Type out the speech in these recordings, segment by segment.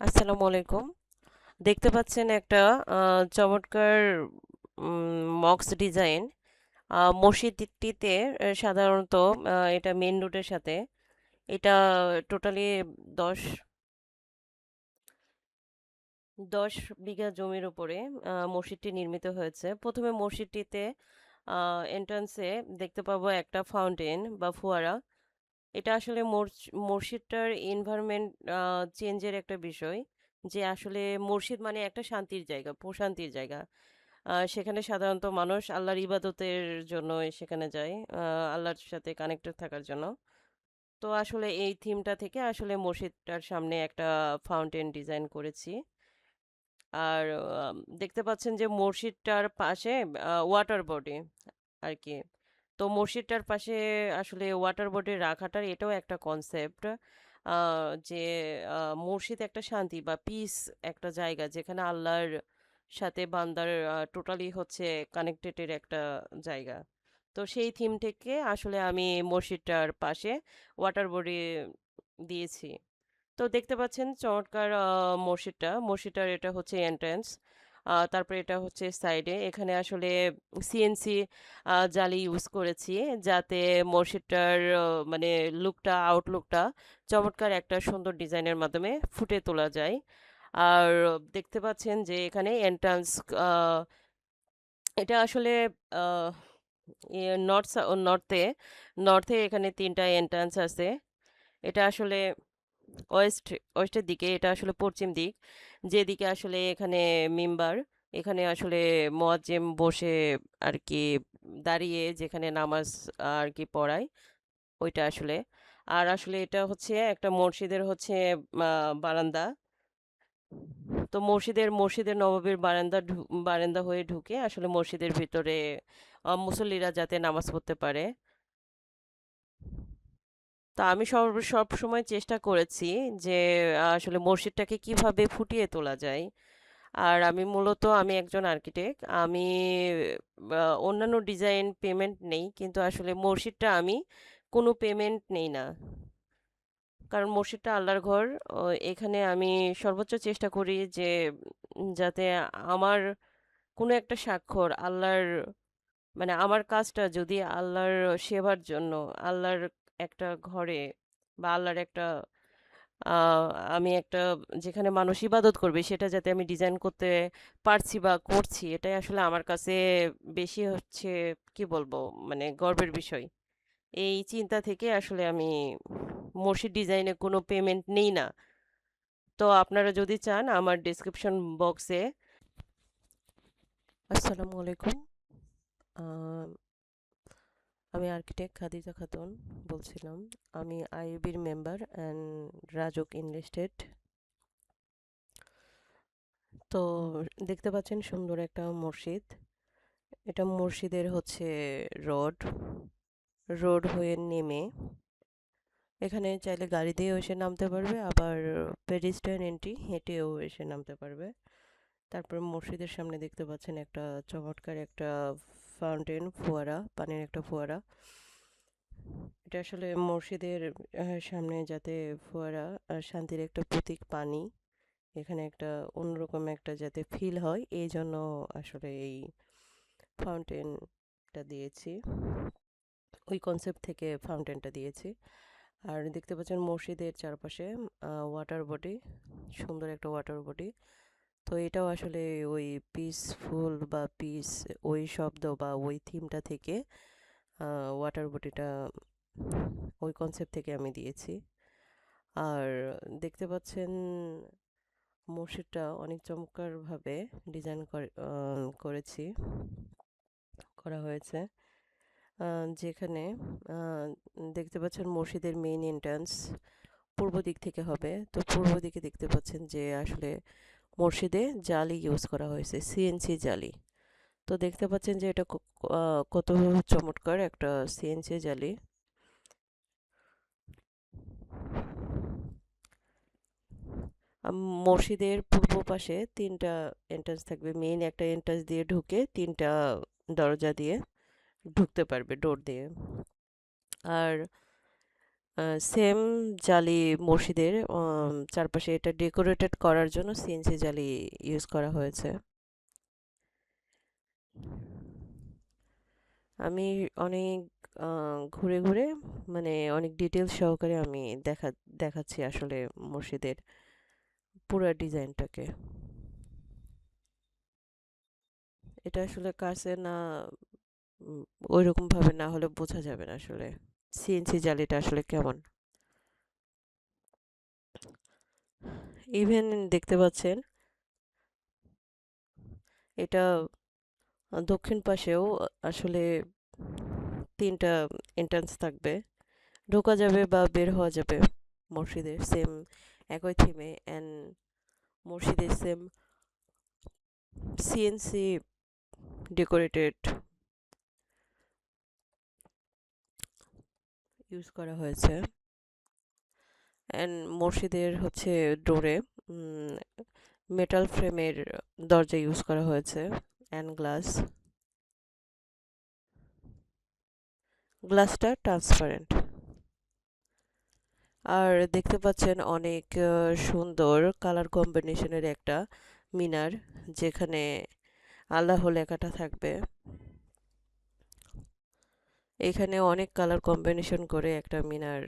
আসসালামু আলাইকুম। দেখতে পাচ্ছেন একটা চমৎকার মক্স ডিজাইন মসজিদটিতে সাধারণত এটা মেন রোডের সাথে এটা টোটালি দশ 10 বিঘা জমির উপরে মসজিদটি নির্মিত হয়েছে। প্রথমে মসজিদটিতে এন্ট্রান্সে দেখতে পাবো একটা ফাউন্টেন বা ফোয়ারা। এটা আসলে মসজিদটার এনভায়রনমেন্ট চেঞ্জের একটা বিষয়, যে আসলে মসজিদ মানে একটা শান্তির জায়গা, প্রশান্তির জায়গা। সেখানে সাধারণত মানুষ আল্লাহর ইবাদতের জন্য সেখানে যায়, আল্লাহর সাথে কানেক্টেড থাকার জন্য। তো আসলে এই থিমটা থেকে আসলে মসজিদটার সামনে একটা ফাউন্টেন ডিজাইন করেছি। আর দেখতে পাচ্ছেন যে মসজিদটার পাশে ওয়াটার বডি আর কি। তো মসজিদটার পাশে আসলে ওয়াটার বডি রাখাটার এটাও একটা কনসেপ্ট, যে মসজিদ একটা শান্তি বা পিস, একটা জায়গা যেখানে আল্লাহর সাথে বান্দার টোটালি হচ্ছে কানেক্টেডের একটা জায়গা। তো সেই থিম থেকে আসলে আমি মসজিদটার পাশে ওয়াটার বডি দিয়েছি। তো দেখতে পাচ্ছেন চমৎকার মসজিদটার এটা হচ্ছে এন্ট্রান্স। তারপরে এটা হচ্ছে সাইডে, এখানে আসলে সিএনসি জালি ইউজ করেছি, যাতে মসজিদটার মানে আউটলুকটা চমৎকার একটা সুন্দর ডিজাইনের মাধ্যমে ফুটে তোলা যায়। আর দেখতে পাচ্ছেন যে এখানে এন্ট্রান্স, এটা আসলে আহ, নর্থ নর্থে নর্থে এখানে 3টা এন্ট্রান্স আছে। এটা আসলে ওয়েস্ট ওয়েস্টের দিকে, এটা আসলে পশ্চিম দিক, যেদিকে আসলে এখানে মিম্বার, এখানে আসলে মোয়াজ্জেম বসে আর কি, দাঁড়িয়ে যেখানে নামাজ আর কি পড়ায়, ওইটা আসলে। আর আসলে এটা হচ্ছে একটা মসজিদের হচ্ছে বারান্দা। তো মসজিদের নববীর বারান্দা হয়ে ঢুকে আসলে মসজিদের ভিতরে মুসল্লিরা যাতে নামাজ পড়তে পারে। তা আমি সব সময় চেষ্টা করেছি যে আসলে মসজিদটাকে কিভাবে ফুটিয়ে তোলা যায়। আর আমি একজন আর্কিটেক্ট। আমি অন্যান্য ডিজাইন পেমেন্ট নেই, কিন্তু আসলে মসজিদটা আমি কোনো পেমেন্ট নেই না, কারণ মসজিদটা আল্লাহর ঘর। এখানে আমি সর্বোচ্চ চেষ্টা করি যে যাতে আমার কোনো একটা স্বাক্ষর আল্লাহর, মানে আমার কাজটা যদি আল্লাহর সেবার জন্য, আল্লাহর একটা ঘরে বা আল্লাহর একটা আহ, আমি একটা যেখানে মানুষ ইবাদত করবে সেটা যাতে আমি ডিজাইন করতে পারছি বা করছি, এটাই আসলে আমার কাছে বেশি হচ্ছে, কি বলবো, মানে গর্বের বিষয়। এই চিন্তা থেকে আসলে আমি মসজিদ ডিজাইনে কোনো পেমেন্ট নেই না। তো আপনারা যদি চান আমার ডেসক্রিপশন বক্সে। আসসালামু আলাইকুম। আহ, আমি আর্কিটেক্ট খাদিজা খাতুন বলছিলাম। আমি আইইবির মেম্বার অ্যান্ড রাজুক ইনভেস্টেড। তো দেখতে পাচ্ছেন সুন্দর একটা মসজিদ। এটা মসজিদের হচ্ছে রোড রোড হয়ে নেমে এখানে চাইলে গাড়ি দিয়েও এসে নামতে পারবে, আবার পেডিস্ট্রিয়ান এন্ট্রি হেঁটেও এসে নামতে পারবে। তারপর মসজিদের সামনে দেখতে পাচ্ছেন একটা চমৎকার একটা ফাউন্টেন, ফোয়ারা, পানির একটা ফোয়ারা। এটা আসলে মসজিদের সামনে যাতে ফোয়ারা আর শান্তির একটা প্রতীক, পানি এখানে একটা অন্যরকম একটা যাতে ফিল হয়, এই জন্য আসলে এই ফাউন্টেনটা দিয়েছি, ওই কনসেপ্ট থেকে ফাউন্টেনটা দিয়েছি। আর দেখতে পাচ্ছেন মসজিদের চারপাশে ওয়াটার বডি, সুন্দর একটা ওয়াটার বডি। তো এটাও আসলে ওই পিসফুল বা পিস, ওই শব্দ বা ওই থিমটা থেকে ওয়াটার বডিটা ওই কনসেপ্ট থেকে আমি দিয়েছি। আর দেখতে পাচ্ছেন মসজিদটা অনেক চমৎকারভাবে ডিজাইন করেছি, করা হয়েছে। যেখানে দেখতে পাচ্ছেন মসজিদের মেইন এন্ট্রান্স পূর্ব দিক থেকে হবে। তো পূর্ব দিকে দেখতে পাচ্ছেন যে আসলে মসজিদে জালি ইউজ করা হয়েছে, সিএনসি জালি। তো দেখতে পাচ্ছেন যে এটা কত চমৎকার একটা সিএনসি জালি। মসজিদের পূর্ব পাশে 3টা এন্ট্রান্স থাকবে, মেইন একটা এন্ট্রান্স দিয়ে ঢুকে 3টা দরজা দিয়ে ঢুকতে পারবে, ডোর দিয়ে। আর সেম জালি মসজিদের চারপাশে এটা ডেকোরেটেড করার জন্য সিএনসি জালি ইউজ করা হয়েছে। আমি অনেক ঘুরে ঘুরে মানে অনেক ডিটেলস সহকারে আমি দেখাচ্ছি আসলে মসজিদের পুরো ডিজাইনটাকে। এটা আসলে কাছে না উম, ওইরকম ভাবে না হলে বোঝা যাবে না আসলে সিএনসি জালিটা আসলে কেমন। ইভেন দেখতে পাচ্ছেন এটা দক্ষিণ পাশেও আসলে তিনটা এন্ট্রান্স থাকবে, ঢোকা যাবে বা বের হওয়া যাবে মসজিদের সেম একই থিমে অ্যান্ড মসজিদের সেম সিএনসি ডেকোরেটেড ইউজ করা হয়েছে। অ্যান্ড মসজিদের হচ্ছে ডোরে মেটাল ফ্রেমের দরজা ইউজ করা হয়েছে অ্যান্ড গ্লাসটা ট্রান্সপারেন্ট। আর দেখতে পাচ্ছেন অনেক সুন্দর কালার কম্বিনেশনের একটা মিনার, যেখানে আল্লাহ লেখাটা থাকবে। এখানে অনেক কালার কম্বিনেশন করে একটা মিনার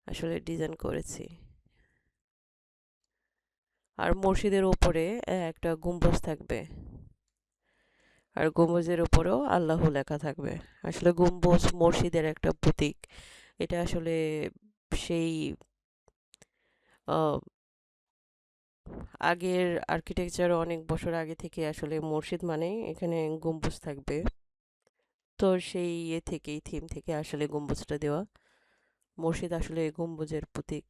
আসলে ডিজাইন করেছি। আর মসজিদের উপরে একটা গম্বুজ থাকবে, আর গম্বুজের উপরেও আল্লাহ লেখা থাকবে। আসলে গম্বুজ মসজিদের একটা প্রতীক। এটা আসলে সেই আহ, আগের আর্কিটেকচার অনেক বছর আগে থেকে আসলে মসজিদ মানে এখানে গম্বুজ থাকবে। তো সেই থেকেই থিম থেকে আসলে গম্বুজটা দেওয়া। মসজিদ আসলে গম্বুজের প্রতীক,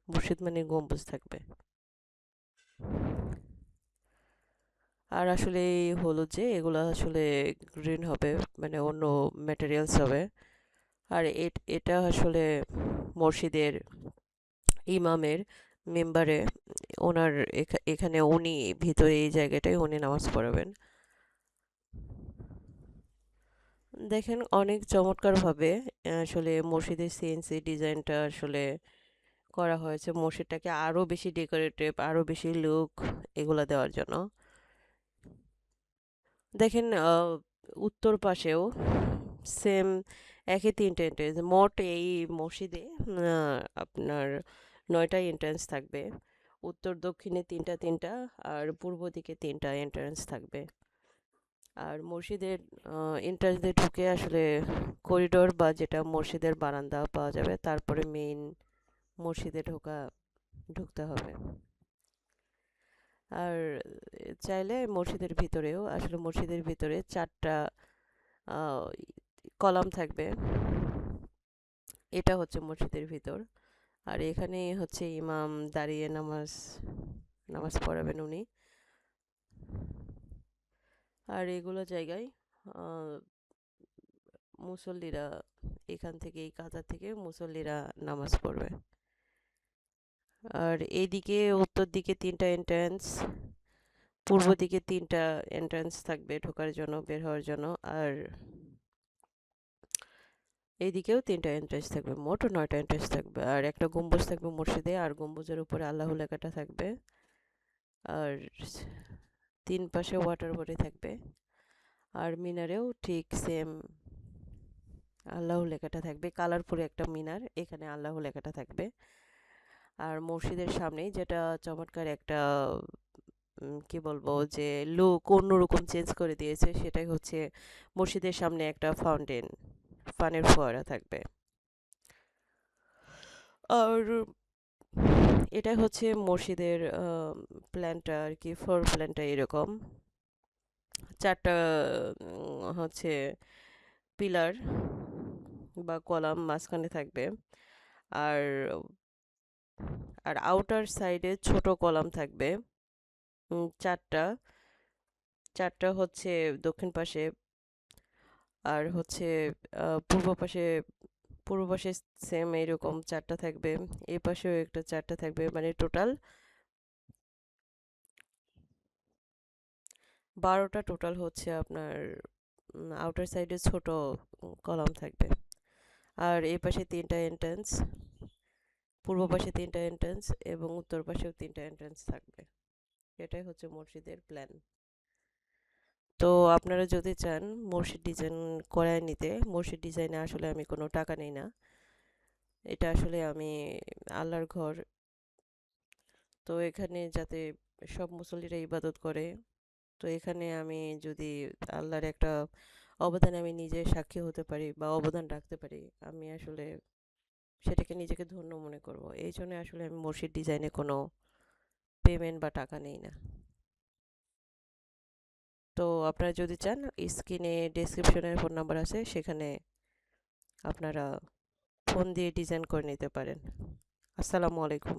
মসজিদ মানে গম্বুজ থাকবে। আর আসলে হলো যে এগুলা আসলে গ্রিন হবে, মানে অন্য ম্যাটেরিয়ালস হবে। আর এটা আসলে মসজিদের ইমামের মেম্বারে ওনার এখানে উনি ভিতরে এই জায়গাটায় উনি নামাজ পড়াবেন। দেখেন অনেক চমৎকারভাবে আসলে মসজিদের সিএনসি ডিজাইনটা আসলে করা হয়েছে মসজিদটাকে আরো বেশি ডেকোরেটিভ, আরো বেশি লুক এগুলা দেওয়ার জন্য। দেখেন উত্তর পাশেও সেম একই তিনটে এন্ট্রেন্স। মোট এই মসজিদে আপনার 9টা এন্ট্রান্স থাকবে। উত্তর দক্ষিণে তিনটা তিনটা, আর পূর্ব দিকে তিনটা এন্ট্রান্স থাকবে। আর মসজিদের এন্ট্রান্স দিয়ে ঢুকে আসলে করিডোর বা যেটা মসজিদের বারান্দা পাওয়া যাবে, তারপরে মেইন মসজিদে ঢুকতে হবে। আর চাইলে মসজিদের ভিতরে 4টা কলাম থাকবে। এটা হচ্ছে মসজিদের ভিতর। আর এখানে হচ্ছে ইমাম দাঁড়িয়ে নামাজ পড়াবেন উনি। আর এগুলো জায়গায় আহ, মুসল্লিরা এখান থেকে এই কাতার থেকে মুসল্লিরা নামাজ পড়বে। আর এইদিকে উত্তর দিকে তিনটা এন্ট্রান্স, পূর্ব দিকে তিনটা এন্ট্রান্স থাকবে ঢোকার জন্য, বের হওয়ার জন্য। আর এইদিকেও তিনটা এন্ট্রান্স থাকবে, মোট 9টা এন্ট্রান্স থাকবে। আর একটা গম্বুজ থাকবে মসজিদে, আর গম্বুজের উপরে আল্লাহ লেখাটা থাকবে। আর তিন পাশে ওয়াটার বডি থাকবে। আর মিনারেও ঠিক সেম আল্লাহ লেখাটা থাকবে, কালারফুল একটা মিনার, এখানে আল্লাহ লেখাটা থাকবে। আর মসজিদের সামনেই যেটা চমৎকার একটা কি বলবো যে লুক অন্যরকম চেঞ্জ করে দিয়েছে, সেটাই হচ্ছে মসজিদের সামনে একটা পানির ফোয়ারা থাকবে। আর এটা হচ্ছে মসজিদের প্ল্যানটা আর কি, ফ্লোর প্ল্যানটা এরকম 4টা হচ্ছে পিলার বা কলাম মাঝখানে থাকবে। আর আউটার সাইডে ছোট কলাম থাকবে 4টা। 4টা হচ্ছে দক্ষিণ পাশে, আর হচ্ছে পূর্ব পাশে সেম এইরকম 4টা থাকবে। এই পাশেও একটা 4টা থাকবে, মানে টোটাল 12টা টোটাল হচ্ছে আপনার আউটার সাইডে ছোট কলাম থাকবে। আর এই পাশে 3টা এন্ট্রান্স, পূর্ব পাশে 3টা এন্ট্রান্স এবং উত্তর পাশেও 3টা এন্ট্রান্স থাকবে। এটাই হচ্ছে মসজিদের প্ল্যান। তো আপনারা যদি চান মসজিদ ডিজাইন করায় নিতে, মসজিদ ডিজাইনে আসলে আমি কোনো টাকা নেই না। এটা আসলে আমি আল্লাহর ঘর, তো এখানে যাতে সব মুসল্লিরা ইবাদত করে, তো এখানে আমি যদি আল্লাহর একটা অবদানে আমি নিজে সাক্ষী হতে পারি বা অবদান রাখতে পারি, আমি আসলে সেটাকে নিজেকে ধন্য মনে করব। এই জন্য আসলে আমি মসজিদ ডিজাইনে কোনো পেমেন্ট বা টাকা নেই না। তো আপনারা যদি চান স্ক্রিনে ডেসক্রিপশনে ফোন নাম্বার আছে, সেখানে আপনারা ফোন দিয়ে ডিজাইন করে নিতে পারেন। আসসালামু আলাইকুম।